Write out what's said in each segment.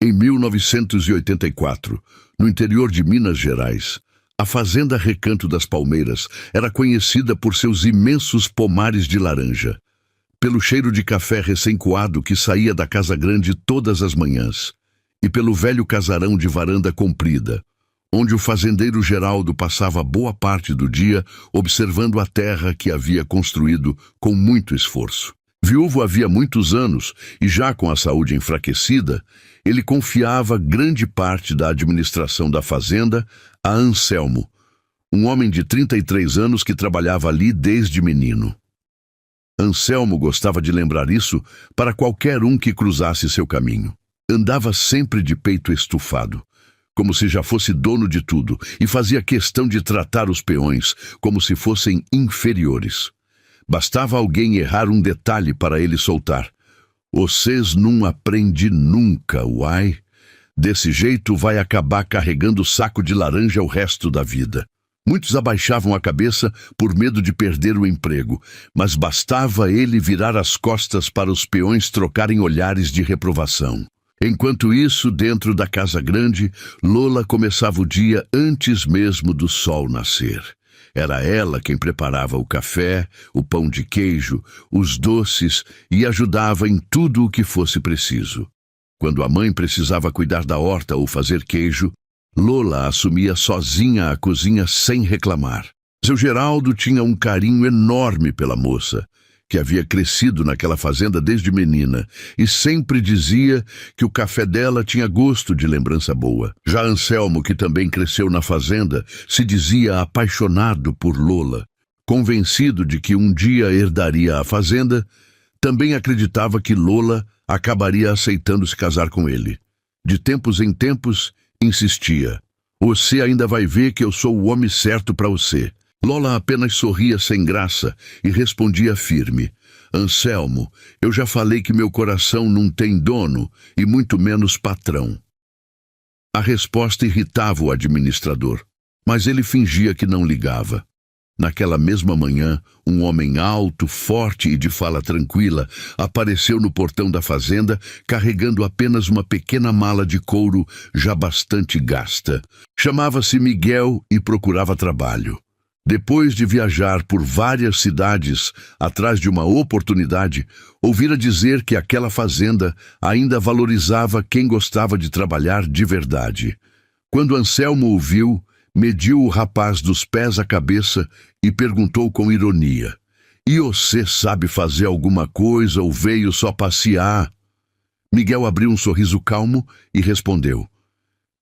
Em 1984, no interior de Minas Gerais, a fazenda Recanto das Palmeiras era conhecida por seus imensos pomares de laranja, pelo cheiro de café recém-coado que saía da casa grande todas as manhãs, e pelo velho casarão de varanda comprida, onde o fazendeiro Geraldo passava boa parte do dia observando a terra que havia construído com muito esforço. Viúvo havia muitos anos e já com a saúde enfraquecida, ele confiava grande parte da administração da fazenda a Anselmo, um homem de 33 anos que trabalhava ali desde menino. Anselmo gostava de lembrar isso para qualquer um que cruzasse seu caminho. Andava sempre de peito estufado, como se já fosse dono de tudo, e fazia questão de tratar os peões como se fossem inferiores. Bastava alguém errar um detalhe para ele soltar. "Vocês não aprendem nunca, uai. Desse jeito vai acabar carregando saco de laranja o resto da vida." Muitos abaixavam a cabeça por medo de perder o emprego, mas bastava ele virar as costas para os peões trocarem olhares de reprovação. Enquanto isso, dentro da casa grande, Lola começava o dia antes mesmo do sol nascer. Era ela quem preparava o café, o pão de queijo, os doces e ajudava em tudo o que fosse preciso. Quando a mãe precisava cuidar da horta ou fazer queijo, Lola assumia sozinha a cozinha sem reclamar. Seu Geraldo tinha um carinho enorme pela moça, que havia crescido naquela fazenda desde menina, e sempre dizia que o café dela tinha gosto de lembrança boa. Já Anselmo, que também cresceu na fazenda, se dizia apaixonado por Lola. Convencido de que um dia herdaria a fazenda, também acreditava que Lola acabaria aceitando se casar com ele. De tempos em tempos, insistia: "Você ainda vai ver que eu sou o homem certo para você." Lola apenas sorria sem graça e respondia firme: "Anselmo, eu já falei que meu coração não tem dono e muito menos patrão." A resposta irritava o administrador, mas ele fingia que não ligava. Naquela mesma manhã, um homem alto, forte e de fala tranquila apareceu no portão da fazenda carregando apenas uma pequena mala de couro já bastante gasta. Chamava-se Miguel e procurava trabalho. Depois de viajar por várias cidades atrás de uma oportunidade, ouvira dizer que aquela fazenda ainda valorizava quem gostava de trabalhar de verdade. Quando Anselmo o viu, mediu o rapaz dos pés à cabeça e perguntou com ironia: "E você sabe fazer alguma coisa ou veio só passear?" Miguel abriu um sorriso calmo e respondeu: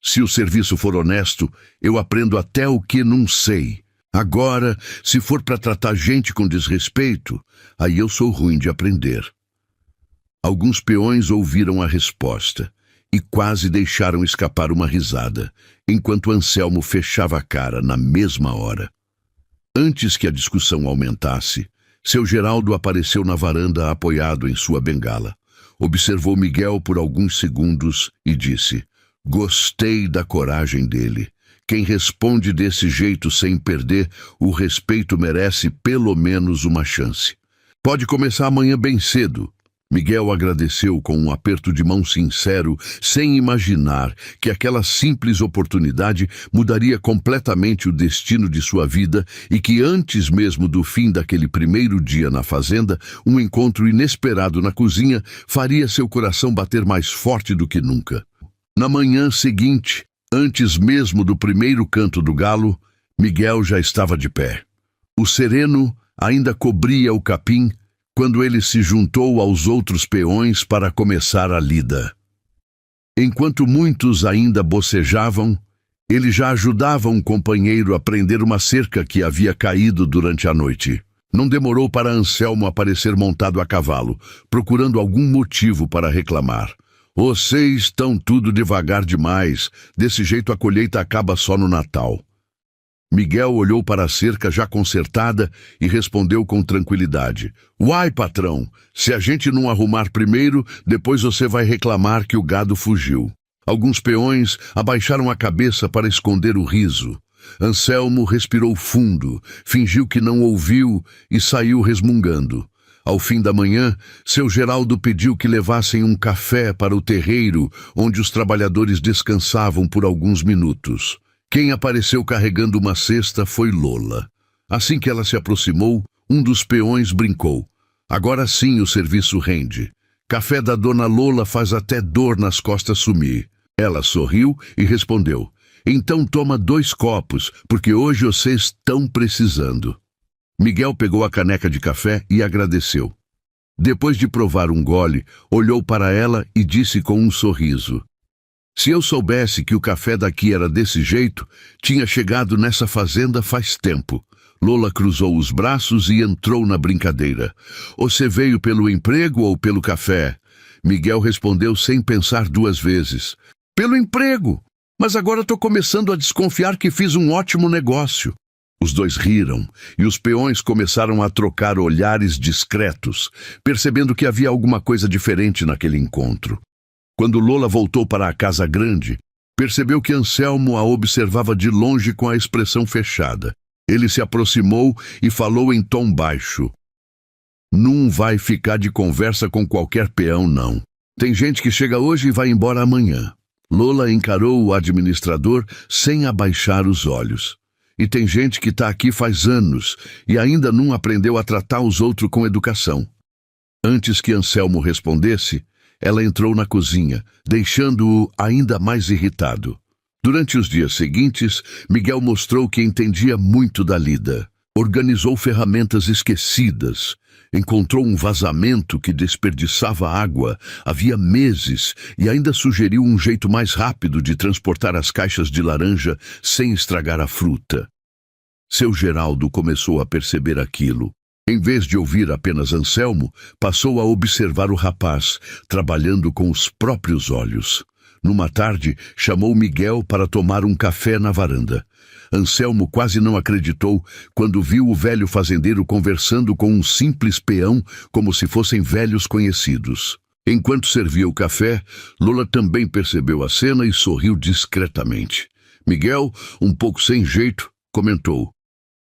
"Se o serviço for honesto, eu aprendo até o que não sei. Agora, se for para tratar gente com desrespeito, aí eu sou ruim de aprender." Alguns peões ouviram a resposta e quase deixaram escapar uma risada, enquanto Anselmo fechava a cara na mesma hora. Antes que a discussão aumentasse, seu Geraldo apareceu na varanda apoiado em sua bengala. Observou Miguel por alguns segundos e disse: "Gostei da coragem dele. Quem responde desse jeito sem perder o respeito merece pelo menos uma chance. Pode começar amanhã bem cedo." Miguel agradeceu com um aperto de mão sincero, sem imaginar que aquela simples oportunidade mudaria completamente o destino de sua vida e que antes mesmo do fim daquele primeiro dia na fazenda, um encontro inesperado na cozinha faria seu coração bater mais forte do que nunca. Na manhã seguinte, antes mesmo do primeiro canto do galo, Miguel já estava de pé. O sereno ainda cobria o capim quando ele se juntou aos outros peões para começar a lida. Enquanto muitos ainda bocejavam, ele já ajudava um companheiro a prender uma cerca que havia caído durante a noite. Não demorou para Anselmo aparecer montado a cavalo, procurando algum motivo para reclamar. "Vocês estão tudo devagar demais, desse jeito a colheita acaba só no Natal." Miguel olhou para a cerca já consertada e respondeu com tranquilidade: "Uai, patrão, se a gente não arrumar primeiro, depois você vai reclamar que o gado fugiu." Alguns peões abaixaram a cabeça para esconder o riso. Anselmo respirou fundo, fingiu que não ouviu e saiu resmungando: Ao fim da manhã, seu Geraldo pediu que levassem um café para o terreiro, onde os trabalhadores descansavam por alguns minutos. Quem apareceu carregando uma cesta foi Lola. Assim que ela se aproximou, um dos peões brincou. Agora sim o serviço rende. Café da dona Lola faz até dor nas costas sumir. Ela sorriu e respondeu: então toma 2 copos, porque hoje vocês estão precisando. Miguel pegou a caneca de café e agradeceu. Depois de provar um gole, olhou para ela e disse com um sorriso: se eu soubesse que o café daqui era desse jeito, tinha chegado nessa fazenda faz tempo. Lola cruzou os braços e entrou na brincadeira. Você veio pelo emprego ou pelo café? Miguel respondeu sem pensar 2 vezes: pelo emprego, mas agora estou começando a desconfiar que fiz um ótimo negócio. Os 2 riram, e os peões começaram a trocar olhares discretos, percebendo que havia alguma coisa diferente naquele encontro. Quando Lola voltou para a casa grande, percebeu que Anselmo a observava de longe com a expressão fechada. Ele se aproximou e falou em tom baixo: não vai ficar de conversa com qualquer peão, não. Tem gente que chega hoje e vai embora amanhã. Lola encarou o administrador sem abaixar os olhos. E tem gente que está aqui faz anos e ainda não aprendeu a tratar os outros com educação. Antes que Anselmo respondesse, ela entrou na cozinha, deixando-o ainda mais irritado. Durante os dias seguintes, Miguel mostrou que entendia muito da lida. Organizou ferramentas esquecidas, encontrou um vazamento que desperdiçava água havia meses e ainda sugeriu um jeito mais rápido de transportar as caixas de laranja sem estragar a fruta. Seu Geraldo começou a perceber aquilo. Em vez de ouvir apenas Anselmo, passou a observar o rapaz, trabalhando com os próprios olhos. Numa tarde, chamou Miguel para tomar um café na varanda. Anselmo quase não acreditou quando viu o velho fazendeiro conversando com um simples peão como se fossem velhos conhecidos. Enquanto servia o café, Lola também percebeu a cena e sorriu discretamente. Miguel, um pouco sem jeito, comentou: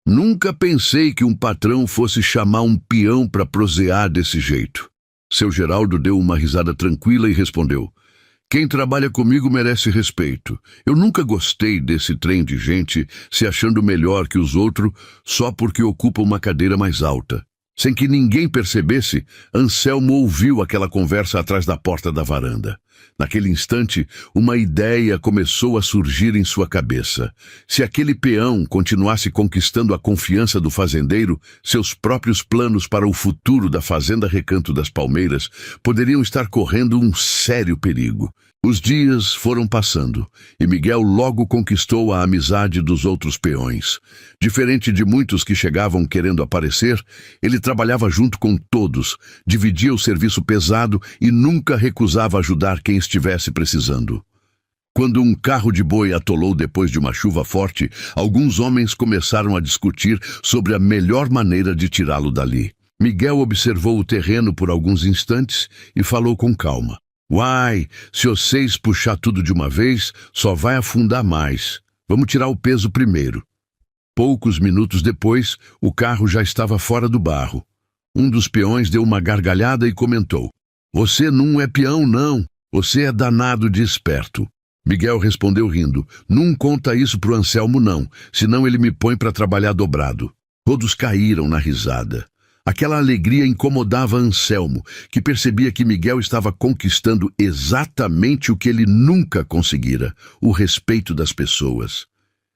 nunca pensei que um patrão fosse chamar um peão para prosear desse jeito. Seu Geraldo deu uma risada tranquila e respondeu: quem trabalha comigo merece respeito. Eu nunca gostei desse trem de gente se achando melhor que os outros só porque ocupa uma cadeira mais alta. Sem que ninguém percebesse, Anselmo ouviu aquela conversa atrás da porta da varanda. Naquele instante, uma ideia começou a surgir em sua cabeça. Se aquele peão continuasse conquistando a confiança do fazendeiro, seus próprios planos para o futuro da fazenda Recanto das Palmeiras poderiam estar correndo um sério perigo. Os dias foram passando, e Miguel logo conquistou a amizade dos outros peões. Diferente de muitos que chegavam querendo aparecer, ele trabalhava junto com todos, dividia o serviço pesado e nunca recusava ajudar quem estivesse precisando. Quando um carro de boi atolou depois de uma chuva forte, alguns homens começaram a discutir sobre a melhor maneira de tirá-lo dali. Miguel observou o terreno por alguns instantes e falou com calma: uai, se vocês puxar tudo de uma vez, só vai afundar mais. Vamos tirar o peso primeiro. Poucos minutos depois, o carro já estava fora do barro. Um dos peões deu uma gargalhada e comentou: você não é peão, não. Você é danado de esperto. Miguel respondeu rindo: não conta isso pro Anselmo, não, senão ele me põe para trabalhar dobrado. Todos caíram na risada. Aquela alegria incomodava Anselmo, que percebia que Miguel estava conquistando exatamente o que ele nunca conseguira: o respeito das pessoas.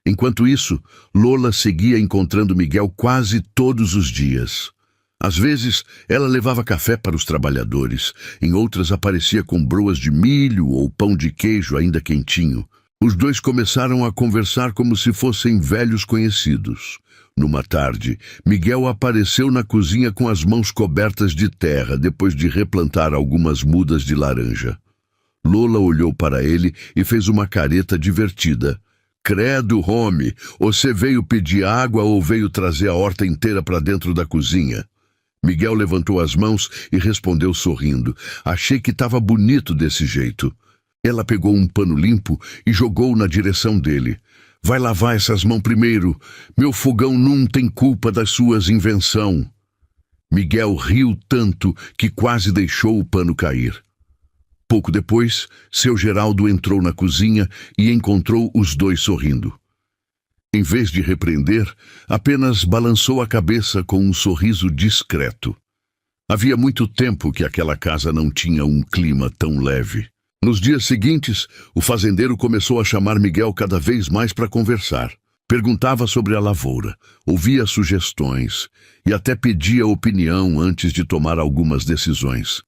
Enquanto isso, Lola seguia encontrando Miguel quase todos os dias. Às vezes, ela levava café para os trabalhadores, em outras aparecia com broas de milho ou pão de queijo ainda quentinho. Os 2 começaram a conversar como se fossem velhos conhecidos. Numa tarde, Miguel apareceu na cozinha com as mãos cobertas de terra depois de replantar algumas mudas de laranja. Lola olhou para ele e fez uma careta divertida. Credo, homem, você veio pedir água ou veio trazer a horta inteira para dentro da cozinha? Miguel levantou as mãos e respondeu sorrindo: achei que estava bonito desse jeito. Ela pegou um pano limpo e jogou na direção dele. Vai lavar essas mãos primeiro. Meu fogão não tem culpa das suas invenções. Miguel riu tanto que quase deixou o pano cair. Pouco depois, seu Geraldo entrou na cozinha e encontrou os dois sorrindo. Em vez de repreender, apenas balançou a cabeça com um sorriso discreto. Havia muito tempo que aquela casa não tinha um clima tão leve. Nos dias seguintes, o fazendeiro começou a chamar Miguel cada vez mais para conversar. Perguntava sobre a lavoura, ouvia sugestões e até pedia opinião antes de tomar algumas decisões.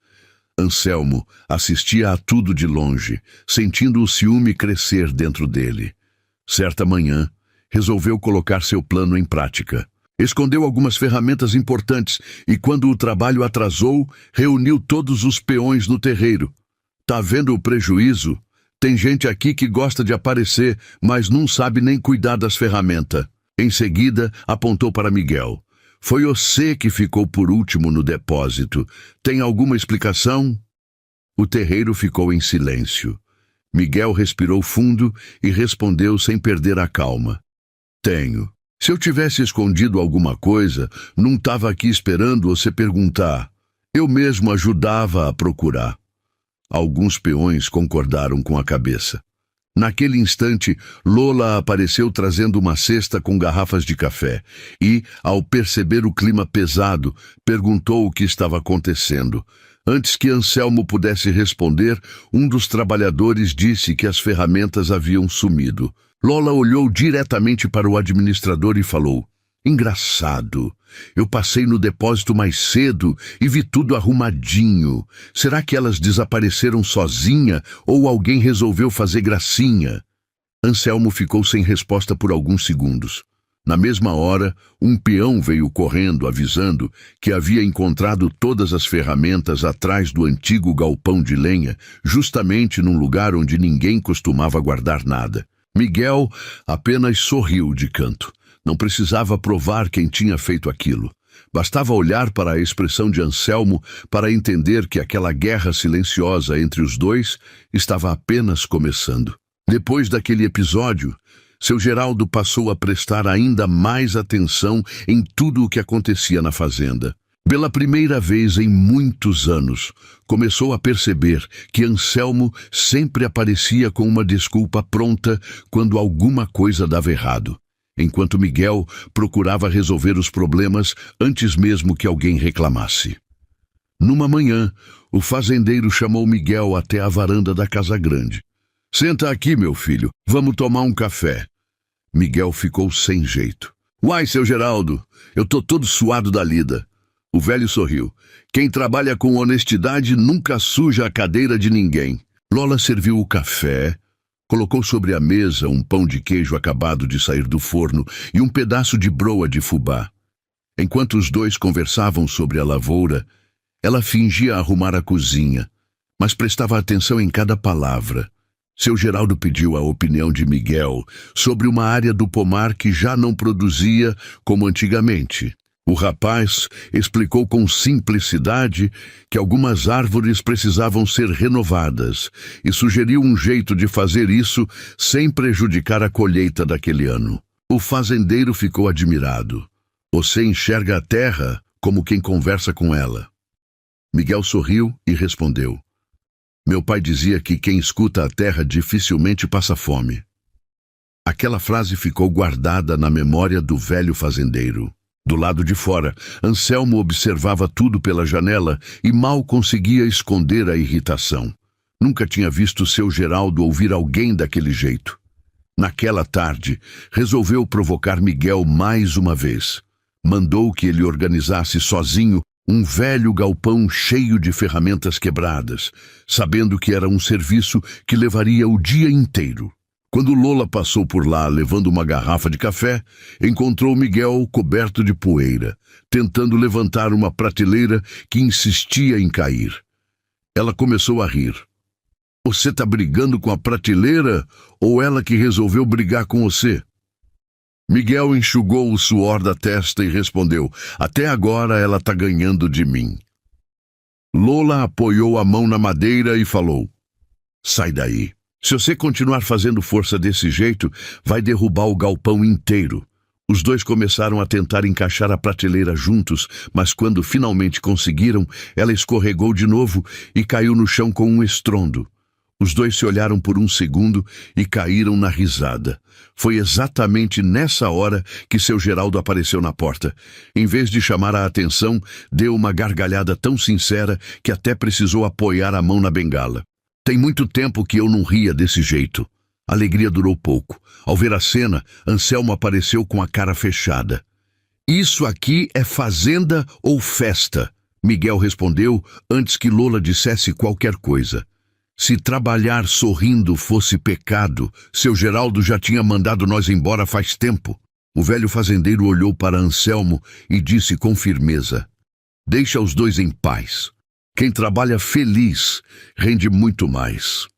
Anselmo assistia a tudo de longe, sentindo o ciúme crescer dentro dele. Certa manhã, resolveu colocar seu plano em prática. Escondeu algumas ferramentas importantes e, quando o trabalho atrasou, reuniu todos os peões no terreiro. Tá vendo o prejuízo? Tem gente aqui que gosta de aparecer, mas não sabe nem cuidar das ferramentas. Em seguida, apontou para Miguel. Foi você que ficou por último no depósito. Tem alguma explicação? O terreiro ficou em silêncio. Miguel respirou fundo e respondeu sem perder a calma. Tenho. Se eu tivesse escondido alguma coisa, não estava aqui esperando você perguntar. Eu mesmo ajudava a procurar. Alguns peões concordaram com a cabeça. Naquele instante, Lola apareceu trazendo uma cesta com garrafas de café e, ao perceber o clima pesado, perguntou o que estava acontecendo. Antes que Anselmo pudesse responder, um dos trabalhadores disse que as ferramentas haviam sumido. Lola olhou diretamente para o administrador e falou: engraçado, eu passei no depósito mais cedo e vi tudo arrumadinho. Será que elas desapareceram sozinha ou alguém resolveu fazer gracinha? Anselmo ficou sem resposta por alguns segundos. Na mesma hora, um peão veio correndo avisando que havia encontrado todas as ferramentas atrás do antigo galpão de lenha, justamente num lugar onde ninguém costumava guardar nada. Miguel apenas sorriu de canto. Não precisava provar quem tinha feito aquilo. Bastava olhar para a expressão de Anselmo para entender que aquela guerra silenciosa entre os dois estava apenas começando. Depois daquele episódio, seu Geraldo passou a prestar ainda mais atenção em tudo o que acontecia na fazenda. Pela primeira vez em muitos anos, começou a perceber que Anselmo sempre aparecia com uma desculpa pronta quando alguma coisa dava errado, enquanto Miguel procurava resolver os problemas antes mesmo que alguém reclamasse. Numa manhã, o fazendeiro chamou Miguel até a varanda da casa grande. Senta aqui, meu filho, vamos tomar um café. Miguel ficou sem jeito. Uai, seu Geraldo, eu tô todo suado da lida. O velho sorriu. Quem trabalha com honestidade nunca suja a cadeira de ninguém. Lola serviu o café, colocou sobre a mesa um pão de queijo acabado de sair do forno e um pedaço de broa de fubá. Enquanto os dois conversavam sobre a lavoura, ela fingia arrumar a cozinha, mas prestava atenção em cada palavra. Seu Geraldo pediu a opinião de Miguel sobre uma área do pomar que já não produzia como antigamente. O rapaz explicou com simplicidade que algumas árvores precisavam ser renovadas e sugeriu um jeito de fazer isso sem prejudicar a colheita daquele ano. O fazendeiro ficou admirado. Você enxerga a terra como quem conversa com ela. Miguel sorriu e respondeu: meu pai dizia que quem escuta a terra dificilmente passa fome. Aquela frase ficou guardada na memória do velho fazendeiro. Do lado de fora, Anselmo observava tudo pela janela e mal conseguia esconder a irritação. Nunca tinha visto seu Geraldo ouvir alguém daquele jeito. Naquela tarde, resolveu provocar Miguel mais uma vez. Mandou que ele organizasse sozinho um velho galpão cheio de ferramentas quebradas, sabendo que era um serviço que levaria o dia inteiro. Quando Lola passou por lá levando uma garrafa de café, encontrou Miguel coberto de poeira, tentando levantar uma prateleira que insistia em cair. Ela começou a rir. Você tá brigando com a prateleira ou ela que resolveu brigar com você? Miguel enxugou o suor da testa e respondeu: até agora ela tá ganhando de mim. Lola apoiou a mão na madeira e falou: sai daí. Se você continuar fazendo força desse jeito, vai derrubar o galpão inteiro. Os dois começaram a tentar encaixar a prateleira juntos, mas quando finalmente conseguiram, ela escorregou de novo e caiu no chão com um estrondo. Os dois se olharam por um segundo e caíram na risada. Foi exatamente nessa hora que seu Geraldo apareceu na porta. Em vez de chamar a atenção, deu uma gargalhada tão sincera que até precisou apoiar a mão na bengala. Tem muito tempo que eu não ria desse jeito. A alegria durou pouco. Ao ver a cena, Anselmo apareceu com a cara fechada. Isso aqui é fazenda ou festa? Miguel respondeu antes que Lola dissesse qualquer coisa. Se trabalhar sorrindo fosse pecado, seu Geraldo já tinha mandado nós embora faz tempo. O velho fazendeiro olhou para Anselmo e disse com firmeza: deixa os dois em paz. Quem trabalha feliz rende muito mais.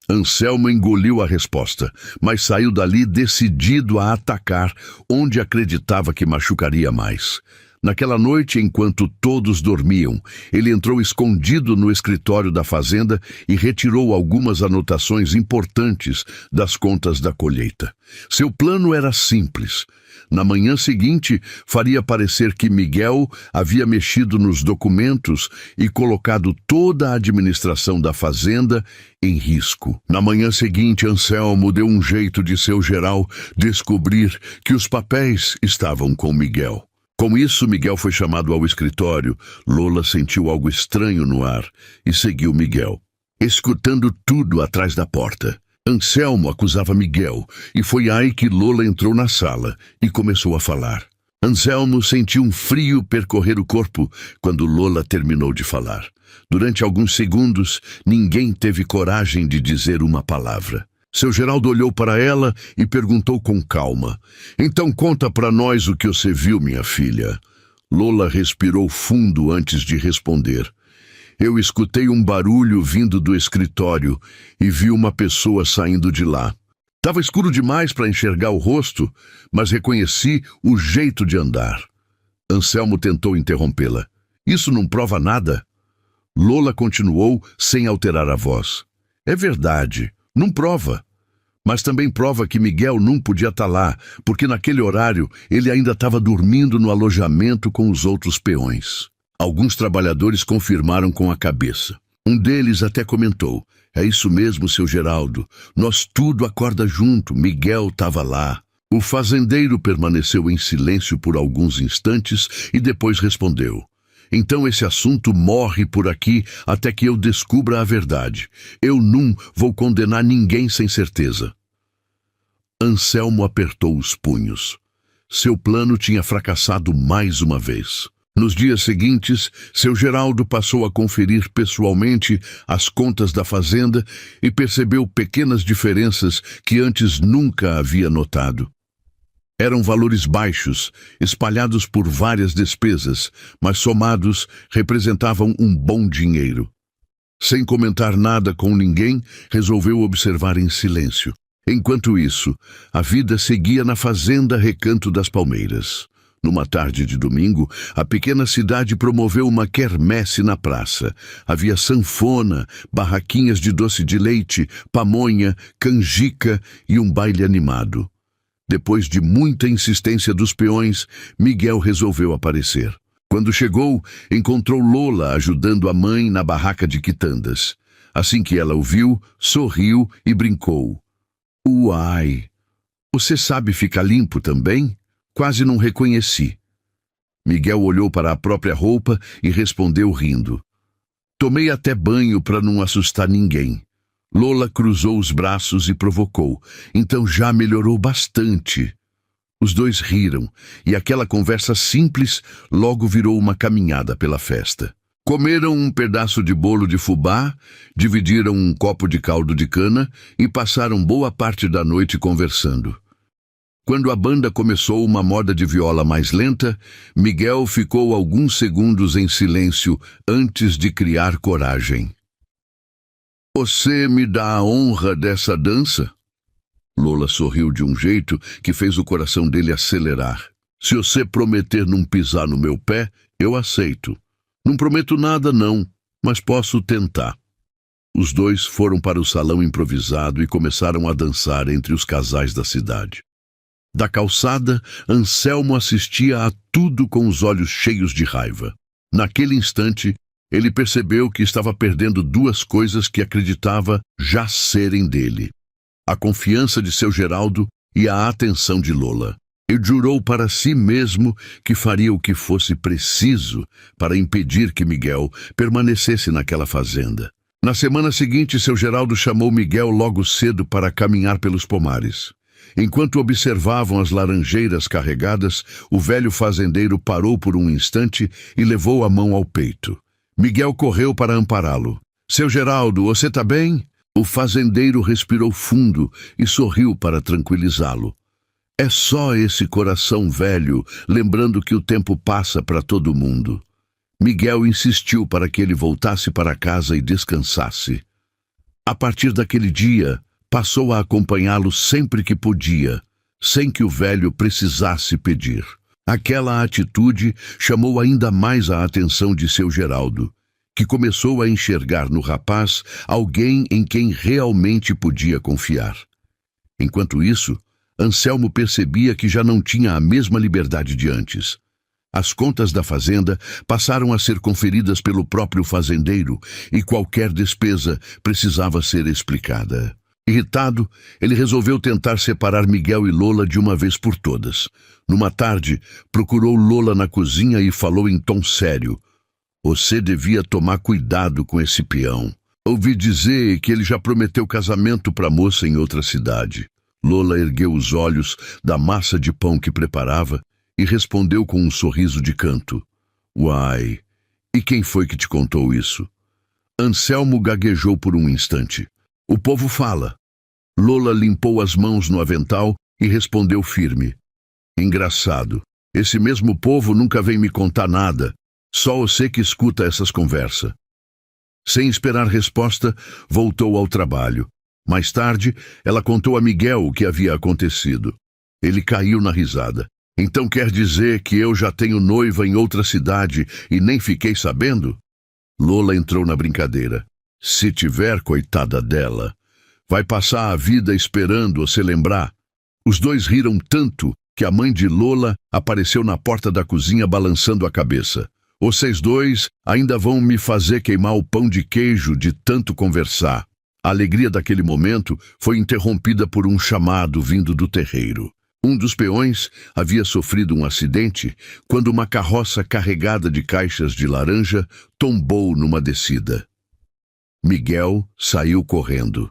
Anselmo engoliu a resposta, mas saiu dali decidido a atacar onde acreditava que machucaria mais. Naquela noite, enquanto todos dormiam, ele entrou escondido no escritório da fazenda e retirou algumas anotações importantes das contas da colheita. Seu plano era simples. Na manhã seguinte, faria parecer que Miguel havia mexido nos documentos e colocado toda a administração da fazenda em risco. Na manhã seguinte, Anselmo deu um jeito de seu geral descobrir que os papéis estavam com Miguel. Com isso, Miguel foi chamado ao escritório. Lola sentiu algo estranho no ar e seguiu Miguel, escutando tudo atrás da porta. Anselmo acusava Miguel, e foi aí que Lola entrou na sala e começou a falar. Anselmo sentiu um frio percorrer o corpo quando Lola terminou de falar. Durante alguns segundos, ninguém teve coragem de dizer uma palavra. Seu Geraldo olhou para ela e perguntou com calma: então conta para nós o que você viu, minha filha. Lola respirou fundo antes de responder. Eu escutei um barulho vindo do escritório e vi uma pessoa saindo de lá. Estava escuro demais para enxergar o rosto, mas reconheci o jeito de andar. Anselmo tentou interrompê-la. Isso não prova nada? Lola continuou sem alterar a voz. É verdade, não prova. Mas também prova que Miguel não podia estar lá, porque naquele horário ele ainda estava dormindo no alojamento com os outros peões. Alguns trabalhadores confirmaram com a cabeça. Um deles até comentou: é isso mesmo, seu Geraldo. Nós tudo acorda junto. Miguel estava lá. O fazendeiro permaneceu em silêncio por alguns instantes e depois respondeu: então esse assunto morre por aqui até que eu descubra a verdade. Eu não vou condenar ninguém sem certeza. Anselmo apertou os punhos. Seu plano tinha fracassado mais uma vez. Nos dias seguintes, seu Geraldo passou a conferir pessoalmente as contas da fazenda e percebeu pequenas diferenças que antes nunca havia notado. Eram valores baixos, espalhados por várias despesas, mas somados representavam um bom dinheiro. Sem comentar nada com ninguém, resolveu observar em silêncio. Enquanto isso, a vida seguia na fazenda Recanto das Palmeiras. Numa tarde de domingo, a pequena cidade promoveu uma quermesse na praça. Havia sanfona, barraquinhas de doce de leite, pamonha, canjica e um baile animado. Depois de muita insistência dos peões, Miguel resolveu aparecer. Quando chegou, encontrou Lola ajudando a mãe na barraca de quitandas. Assim que ela o viu, sorriu e brincou. Uai, você sabe ficar limpo também? Quase não reconheci. Miguel olhou para a própria roupa e respondeu rindo. Tomei até banho para não assustar ninguém. Lola cruzou os braços e provocou. Então já melhorou bastante. Os dois riram, e aquela conversa simples logo virou uma caminhada pela festa. Comeram um pedaço de bolo de fubá, dividiram um copo de caldo de cana e passaram boa parte da noite conversando. Quando a banda começou uma moda de viola mais lenta, Miguel ficou alguns segundos em silêncio antes de criar coragem. Você me dá a honra dessa dança? Lola sorriu de um jeito que fez o coração dele acelerar. Se você prometer não pisar no meu pé, eu aceito. Não prometo nada não, mas posso tentar. Os dois foram para o salão improvisado e começaram a dançar entre os casais da cidade. Da calçada, Anselmo assistia a tudo com os olhos cheios de raiva. Naquele instante, ele percebeu que estava perdendo duas coisas que acreditava já serem dele: a confiança de seu Geraldo e a atenção de Lola. E jurou para si mesmo que faria o que fosse preciso para impedir que Miguel permanecesse naquela fazenda. Na semana seguinte, seu Geraldo chamou Miguel logo cedo para caminhar pelos pomares. Enquanto observavam as laranjeiras carregadas, o velho fazendeiro parou por um instante e levou a mão ao peito. Miguel correu para ampará-lo. "Seu Geraldo, você está bem?" O fazendeiro respirou fundo e sorriu para tranquilizá-lo. "É só esse coração velho, lembrando que o tempo passa para todo mundo." Miguel insistiu para que ele voltasse para casa e descansasse. A partir daquele dia, passou a acompanhá-lo sempre que podia, sem que o velho precisasse pedir. Aquela atitude chamou ainda mais a atenção de seu Geraldo, que começou a enxergar no rapaz alguém em quem realmente podia confiar. Enquanto isso, Anselmo percebia que já não tinha a mesma liberdade de antes. As contas da fazenda passaram a ser conferidas pelo próprio fazendeiro e qualquer despesa precisava ser explicada. Irritado, ele resolveu tentar separar Miguel e Lola de uma vez por todas. Numa tarde, procurou Lola na cozinha e falou em tom sério: "Você devia tomar cuidado com esse peão. Ouvi dizer que ele já prometeu casamento para a moça em outra cidade." Lola ergueu os olhos da massa de pão que preparava e respondeu com um sorriso de canto: "Uai, e quem foi que te contou isso?" Anselmo gaguejou por um instante. "O povo fala." Lola limpou as mãos no avental e respondeu firme: "Engraçado, esse mesmo povo nunca vem me contar nada. Só você que escuta essas conversas." Sem esperar resposta, voltou ao trabalho. Mais tarde, ela contou a Miguel o que havia acontecido. Ele caiu na risada. "Então quer dizer que eu já tenho noiva em outra cidade e nem fiquei sabendo?" Lola entrou na brincadeira. "Se tiver, coitada dela, vai passar a vida esperando você lembrar." Os dois riram tanto que a mãe de Lola apareceu na porta da cozinha balançando a cabeça. "Vocês dois ainda vão me fazer queimar o pão de queijo de tanto conversar." A alegria daquele momento foi interrompida por um chamado vindo do terreiro. Um dos peões havia sofrido um acidente quando uma carroça carregada de caixas de laranja tombou numa descida. Miguel saiu correndo.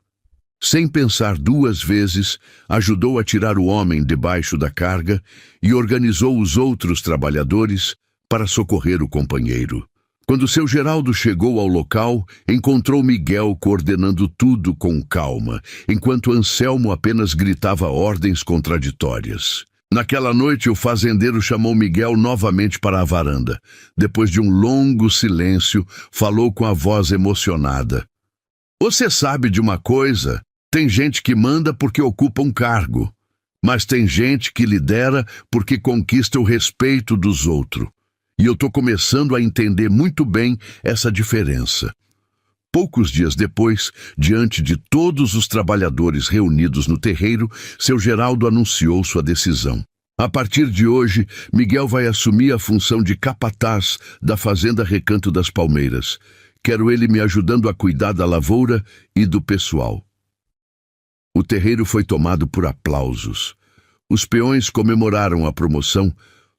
Sem pensar duas vezes, ajudou a tirar o homem debaixo da carga e organizou os outros trabalhadores para socorrer o companheiro. Quando seu Geraldo chegou ao local, encontrou Miguel coordenando tudo com calma, enquanto Anselmo apenas gritava ordens contraditórias. Naquela noite, o fazendeiro chamou Miguel novamente para a varanda. Depois de um longo silêncio, falou com a voz emocionada: "Você sabe de uma coisa? Tem gente que manda porque ocupa um cargo, mas tem gente que lidera porque conquista o respeito dos outros. E eu estou começando a entender muito bem essa diferença." Poucos dias depois, diante de todos os trabalhadores reunidos no terreiro, seu Geraldo anunciou sua decisão. "A partir de hoje, Miguel vai assumir a função de capataz da Fazenda Recanto das Palmeiras. Quero ele me ajudando a cuidar da lavoura e do pessoal." O terreiro foi tomado por aplausos. Os peões comemoraram a promoção.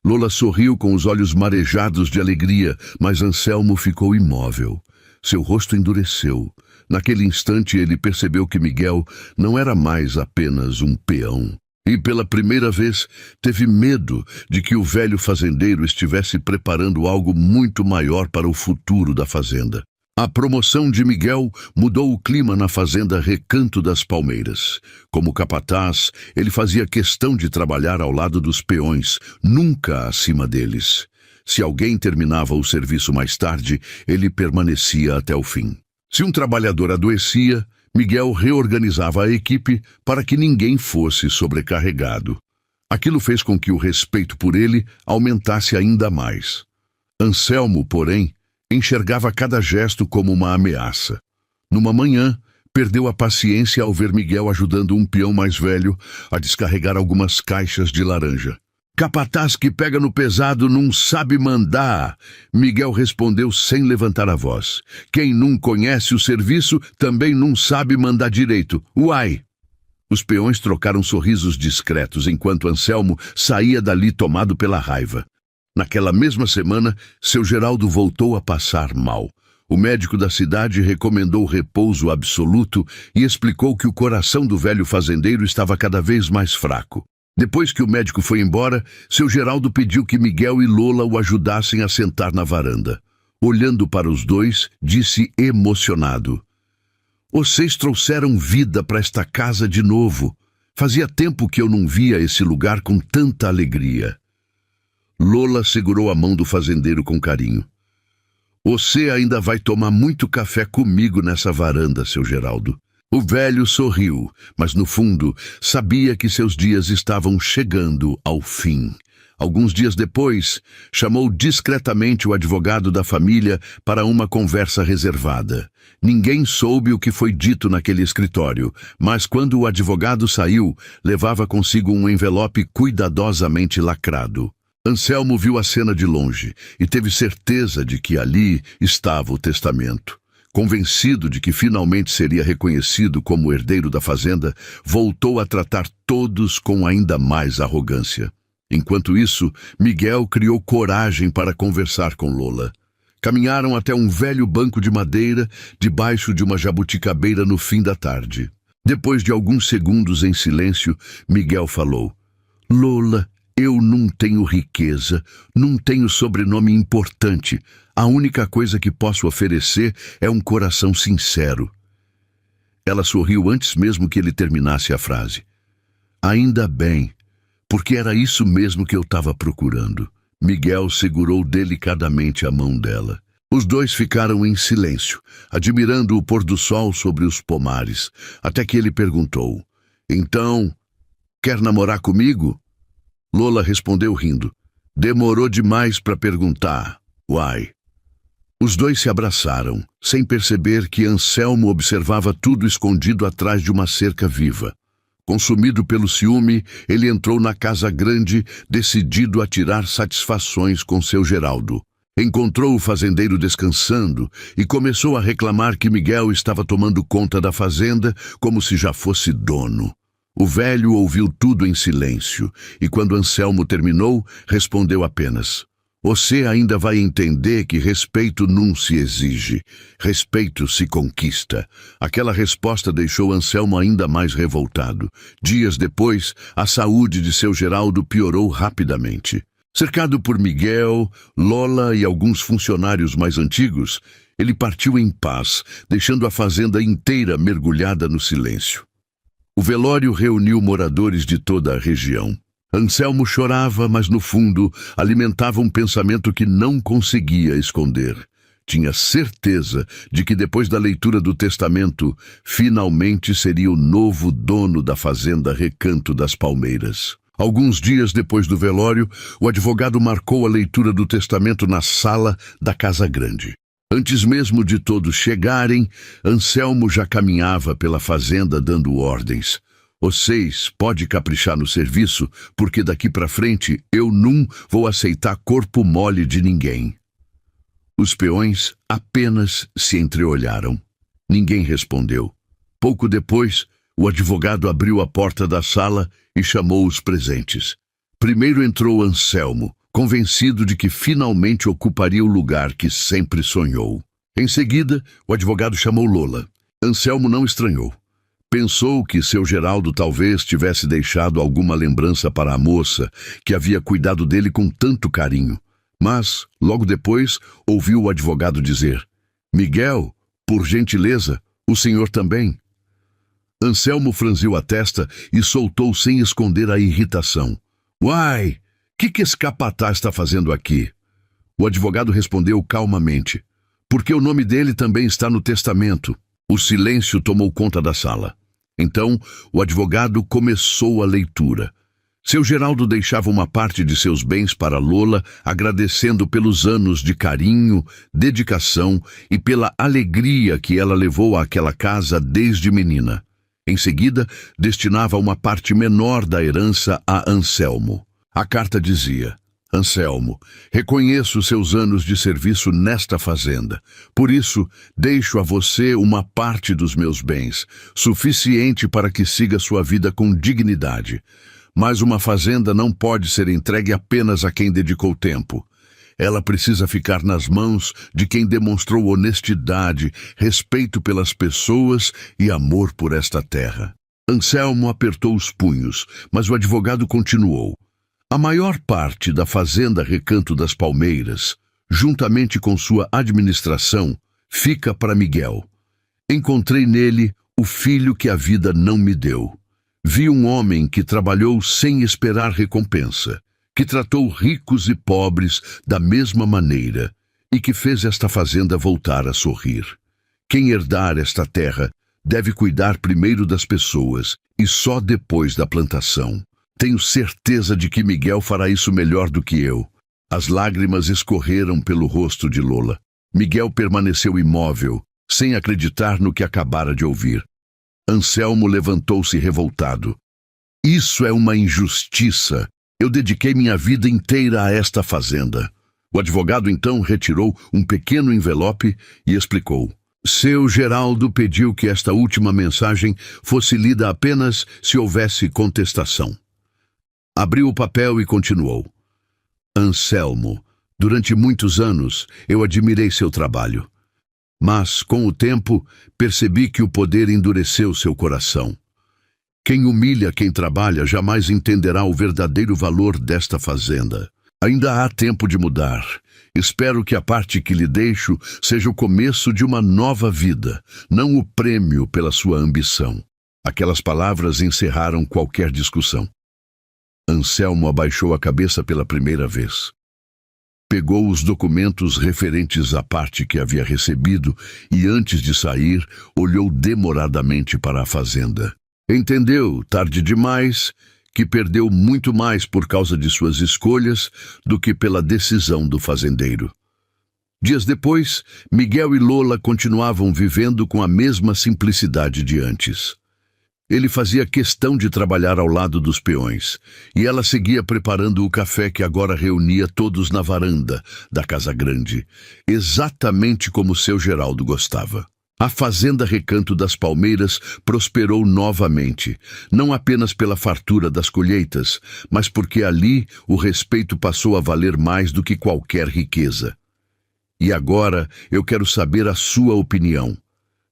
Lola sorriu com os olhos marejados de alegria, mas Anselmo ficou imóvel. Seu rosto endureceu. Naquele instante ele percebeu que Miguel não era mais apenas um peão. E pela primeira vez teve medo de que o velho fazendeiro estivesse preparando algo muito maior para o futuro da fazenda. A promoção de Miguel mudou o clima na fazenda Recanto das Palmeiras. Como capataz, ele fazia questão de trabalhar ao lado dos peões, nunca acima deles. Se alguém terminava o serviço mais tarde, ele permanecia até o fim. Se um trabalhador adoecia, Miguel reorganizava a equipe para que ninguém fosse sobrecarregado. Aquilo fez com que o respeito por ele aumentasse ainda mais. Anselmo, porém, enxergava cada gesto como uma ameaça. Numa manhã, Perdeu a paciência ao ver Miguel ajudando um peão mais velho a descarregar algumas caixas de laranja. Capataz que pega no pesado não sabe mandar, Miguel respondeu sem levantar a voz. Quem não conhece o serviço também não sabe mandar direito. Uai! Os peões trocaram sorrisos discretos enquanto Anselmo saía dali tomado pela raiva. Naquela mesma semana, seu Geraldo voltou a passar mal. O médico da cidade recomendou repouso absoluto e explicou que o coração do velho fazendeiro estava cada vez mais fraco. Depois que o médico foi embora, seu Geraldo pediu que Miguel e Lola o ajudassem a sentar na varanda. Olhando para os dois, disse emocionado: "Vocês trouxeram vida para esta casa de novo. Fazia tempo que eu não via esse lugar com tanta alegria." Lola segurou a mão do fazendeiro com carinho. "Você ainda vai tomar muito café comigo nessa varanda, seu Geraldo." O velho sorriu, mas no fundo sabia que seus dias estavam chegando ao fim. Alguns dias depois, chamou discretamente o advogado da família para uma conversa reservada. Ninguém soube o que foi dito naquele escritório, mas quando o advogado saiu, levava consigo um envelope cuidadosamente lacrado. Anselmo viu a cena de longe e teve certeza de que ali estava o testamento. Convencido de que finalmente seria reconhecido como herdeiro da fazenda, voltou a tratar todos com ainda mais arrogância. Enquanto isso, Miguel criou coragem para conversar com Lola. Caminharam até um velho banco de madeira, debaixo de uma jabuticabeira no fim da tarde. Depois de alguns segundos em silêncio, Miguel falou: "Lola, eu não tenho riqueza, não tenho sobrenome importante. A única coisa que posso oferecer é um coração sincero." Ela sorriu antes mesmo que ele terminasse a frase. "Ainda bem, porque era isso mesmo que eu estava procurando." Miguel segurou delicadamente a mão dela. Os dois ficaram em silêncio, admirando o pôr do sol sobre os pomares, até que ele perguntou: "Então, quer namorar comigo?" Lola respondeu rindo: "Demorou demais para perguntar. Uai." Os dois se abraçaram, sem perceber que Anselmo observava tudo escondido atrás de uma cerca viva. Consumido pelo ciúme, ele entrou na casa grande, decidido a tirar satisfações com seu Geraldo. Encontrou o fazendeiro descansando e começou a reclamar que Miguel estava tomando conta da fazenda como se já fosse dono. O velho ouviu tudo em silêncio e, quando Anselmo terminou, respondeu apenas: "Você ainda vai entender que respeito não se exige, respeito se conquista." Aquela resposta deixou Anselmo ainda mais revoltado. Dias depois, a saúde de seu Geraldo piorou rapidamente. Cercado por Miguel, Lola e alguns funcionários mais antigos, ele partiu em paz, deixando a fazenda inteira mergulhada no silêncio. O velório reuniu moradores de toda a região. Anselmo chorava, mas no fundo alimentava um pensamento que não conseguia esconder. Tinha certeza de que depois da leitura do testamento, finalmente seria o novo dono da fazenda Recanto das Palmeiras. Alguns dias depois do velório, o advogado marcou a leitura do testamento na sala da Casa Grande. Antes mesmo de todos chegarem, Anselmo já caminhava pela fazenda dando ordens. "Vocês podem caprichar no serviço, porque daqui para frente eu não vou aceitar corpo mole de ninguém." Os peões apenas se entreolharam. Ninguém respondeu. Pouco depois, o advogado abriu a porta da sala e chamou os presentes. Primeiro entrou Anselmo, convencido de que finalmente ocuparia o lugar que sempre sonhou. Em seguida, o advogado chamou Lola. Anselmo não estranhou. Pensou que seu Geraldo talvez tivesse deixado alguma lembrança para a moça, que havia cuidado dele com tanto carinho. Mas, logo depois, ouviu o advogado dizer: "Miguel, por gentileza, o senhor também." Anselmo franziu a testa e soltou sem esconder a irritação: "Uai, que esse capataz está fazendo aqui?" O advogado respondeu calmamente: "Porque o nome dele também está no testamento." O silêncio tomou conta da sala. Então, o advogado começou a leitura. Seu Geraldo deixava uma parte de seus bens para Lola, agradecendo pelos anos de carinho, dedicação e pela alegria que ela levou àquela casa desde menina. Em seguida, destinava uma parte menor da herança a Anselmo. A carta dizia: Anselmo, reconheço seus anos de serviço nesta fazenda. Por isso, deixo a você uma parte dos meus bens, suficiente para que siga sua vida com dignidade. Mas uma fazenda não pode ser entregue apenas a quem dedicou tempo. Ela precisa ficar nas mãos de quem demonstrou honestidade, respeito pelas pessoas e amor por esta terra. Anselmo apertou os punhos, mas o advogado continuou. A maior parte da fazenda Recanto das Palmeiras, juntamente com sua administração, fica para Miguel. Encontrei nele o filho que a vida não me deu. Vi um homem que trabalhou sem esperar recompensa, que tratou ricos e pobres da mesma maneira e que fez esta fazenda voltar a sorrir. Quem herdar esta terra deve cuidar primeiro das pessoas e só depois da plantação. Tenho certeza de que Miguel fará isso melhor do que eu. As lágrimas escorreram pelo rosto de Lola. Miguel permaneceu imóvel, sem acreditar no que acabara de ouvir. Anselmo levantou-se revoltado. Isso é uma injustiça. Eu dediquei minha vida inteira a esta fazenda. O advogado então retirou um pequeno envelope e explicou. Seu Geraldo pediu que esta última mensagem fosse lida apenas se houvesse contestação. Abriu o papel e continuou. Anselmo, durante muitos anos eu admirei seu trabalho. Mas, com o tempo, percebi que o poder endureceu seu coração. Quem humilha quem trabalha jamais entenderá o verdadeiro valor desta fazenda. Ainda há tempo de mudar. Espero que a parte que lhe deixo seja o começo de uma nova vida, não o prêmio pela sua ambição. Aquelas palavras encerraram qualquer discussão. Anselmo abaixou a cabeça pela primeira vez. Pegou os documentos referentes à parte que havia recebido e, antes de sair, olhou demoradamente para a fazenda. Entendeu, tarde demais, que perdeu muito mais por causa de suas escolhas do que pela decisão do fazendeiro. Dias depois, Miguel e Lola continuavam vivendo com a mesma simplicidade de antes. Ele fazia questão de trabalhar ao lado dos peões, e ela seguia preparando o café que agora reunia todos na varanda da casa grande, exatamente como seu Geraldo gostava. A fazenda Recanto das Palmeiras prosperou novamente, não apenas pela fartura das colheitas, mas porque ali o respeito passou a valer mais do que qualquer riqueza. E agora eu quero saber a sua opinião.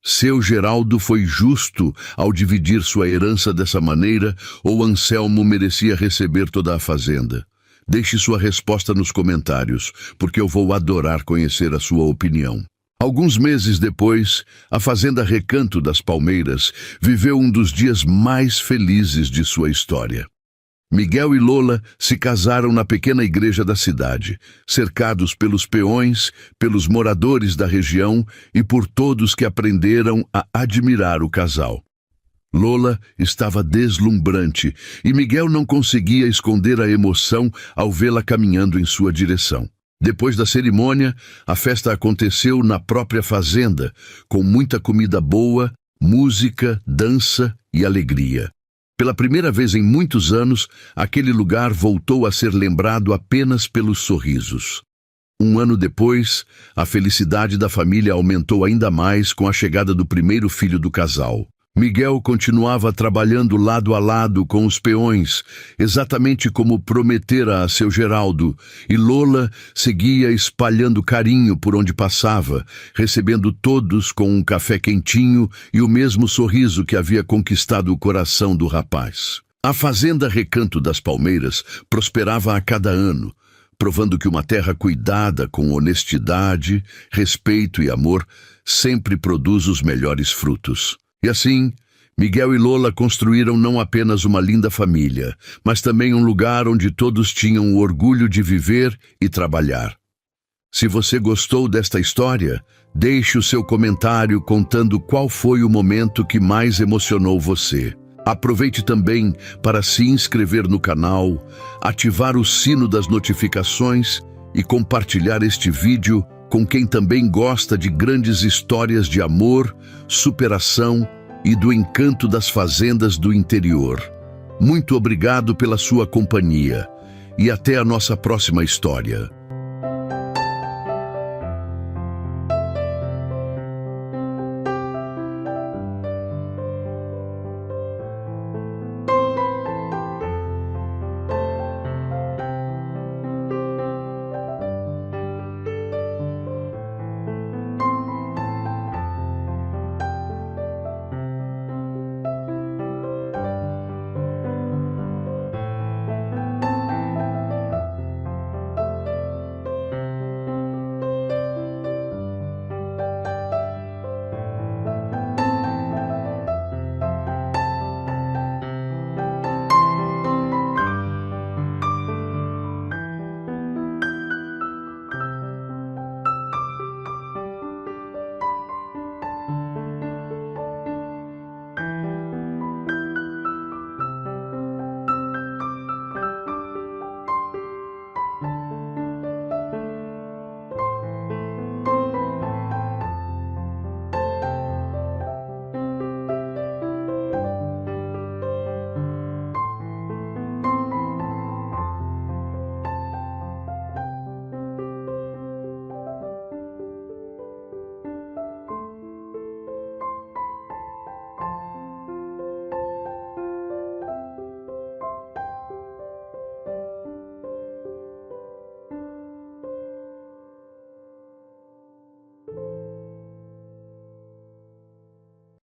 Seu Geraldo foi justo ao dividir sua herança dessa maneira ou Anselmo merecia receber toda a fazenda? Deixe sua resposta nos comentários, porque eu vou adorar conhecer a sua opinião. Alguns meses depois, a fazenda Recanto das Palmeiras viveu um dos dias mais felizes de sua história. Miguel e Lola se casaram na pequena igreja da cidade, cercados pelos peões, pelos moradores da região e por todos que aprenderam a admirar o casal. Lola estava deslumbrante e Miguel não conseguia esconder a emoção ao vê-la caminhando em sua direção. Depois da cerimônia, a festa aconteceu na própria fazenda, com muita comida boa, música, dança e alegria. Pela primeira vez em muitos anos, aquele lugar voltou a ser lembrado apenas pelos sorrisos. Um ano depois, a felicidade da família aumentou ainda mais com a chegada do primeiro filho do casal. Miguel continuava trabalhando lado a lado com os peões, exatamente como prometera a seu Geraldo, e Lola seguia espalhando carinho por onde passava, recebendo todos com um café quentinho e o mesmo sorriso que havia conquistado o coração do rapaz. A fazenda Recanto das Palmeiras prosperava a cada ano, provando que uma terra cuidada com honestidade, respeito e amor sempre produz os melhores frutos. E assim, Miguel e Lola construíram não apenas uma linda família, mas também um lugar onde todos tinham o orgulho de viver e trabalhar. Se você gostou desta história, deixe o seu comentário contando qual foi o momento que mais emocionou você. Aproveite também para se inscrever no canal, ativar o sino das notificações e compartilhar este vídeo com quem também gosta de grandes histórias de amor, superação e do encanto das fazendas do interior. Muito obrigado pela sua companhia e até a nossa próxima história.